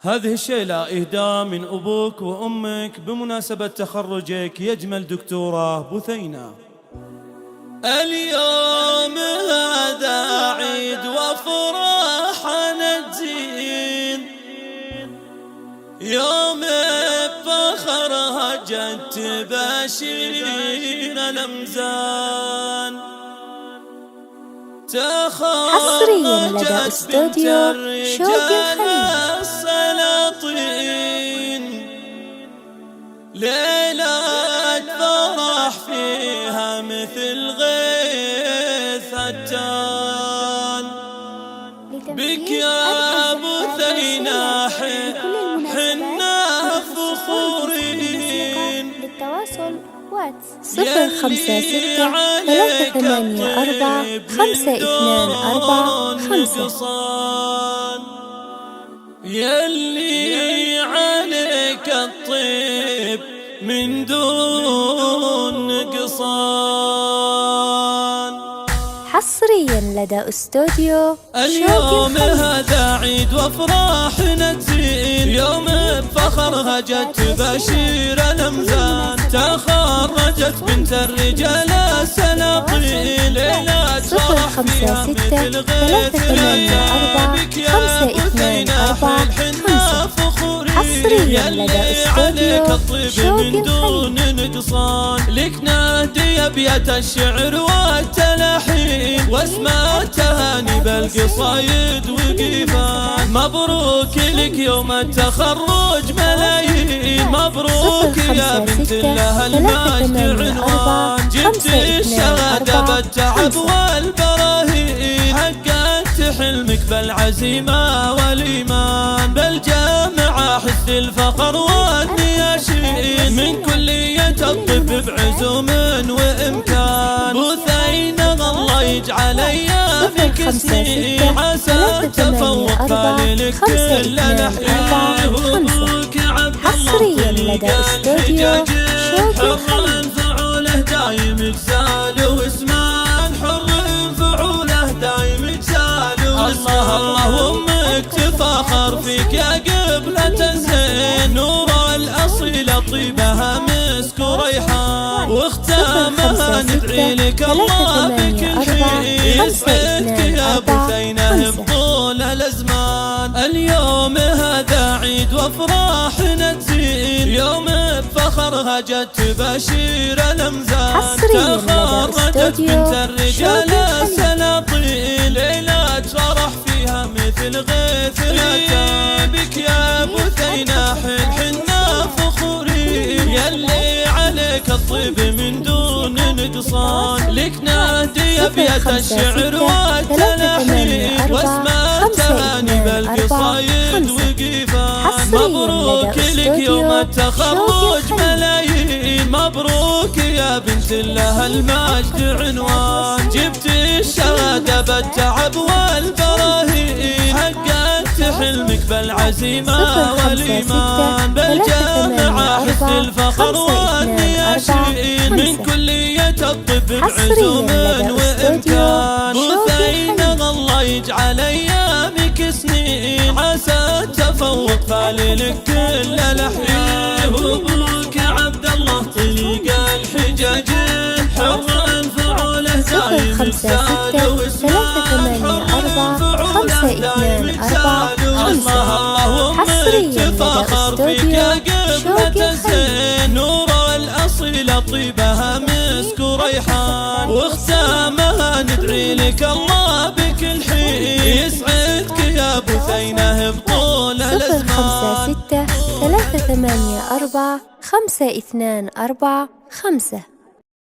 هذه الشيلة إهداء من أبوك وأمك بمناسبة تخرجك يا أجمل دكتورة بثينة. اليوم هذا عيد وفرحنا تزين، يوم بفخرها جت تباشرين الأمزان. حصريا لدى استوديو شوق السلاطين، ليلة فرح فيها مثل غيث التان. بك يا بثينة حنا فخورين. للتواصل واتس 056-384-5245. يلي عليك الطيب من دون نقصان. حصريا لدى استوديو اليوم هذا عيد وافراحنا تزين، يوم بفخرها جت تباشر الأمزان. تخرجت بنت الرجال السلاطين، ليلة فرح فيها مثل غيث الريان. بك يا بثينة حنا فخورين، يلي عليك الطيب من دون نقصان. لك نادي أبيات الشعر والتلحين، واسمع التهاني بالقصايد وقيفان. مبروك لك يوم التخرج ملايين، مبروك يا بنت الله المجد عنوان. جبت الشهادة بالتعب والبراهين، حققت حلمك بالعزيمة والإيمان. بالجامعة حس الفخر والنياشين، من كلية الطب بعزوم وإمكان. بثينة الله يجعل أيامك سنين، عسى تفوق بالك كل الأحيان. وأبوك عبد حصريا لدى استوديو شوق حر فعوله دايم يجزال واسمان. حر فعوله دايم يجزال واسمان. الله وامك تفاخر فيك يا قبلة الزين، نور الأصيلة طيبها مسك وريحان. واختامها ندعي لك الله بك الحين، يسعدك يا بثينة بطول الأزمان. اليوم هذا عيد وافراحنا تزين، يوم بفخرها جت تباشر الأمزان. تخرجت بنت الرجال السلاطين، ليلة فرح فيها مثل غيث الريان. بك يا بثينة حنا فخورين، يلي عليك الطيب من دون نقصان. لك نادي أبيات الشعر والتلحين، واسمع التهاني بالقصايد وقيفان. مبروك لك يوم التخرج ملايين، مبروك يا بنت الله المجد عنوان. جبت الشهادة بالتعب والبراهين، حققت حلمك بالعزيمة والإيمان. بالجامعة حس الفخر والنياشين، من كلية الطب بعزوم وإمكان. بثينة الله يجعل أيامك سنين، عسى تفوق فاللك كل الأحيان. وأبوك عبد الله طريق الحجاج، حر فعوله دايم يجزال واسمان. حر فعوله دايم يجزال واسمان. الله وامك تفاخر فيك يا قبلة الزين، نور الأصيلة طيبها مسك وريحان. واختامها ندعي لك الله بك الحين، يسعدك يا بثينة بطول الأزمان. 056-384-5245.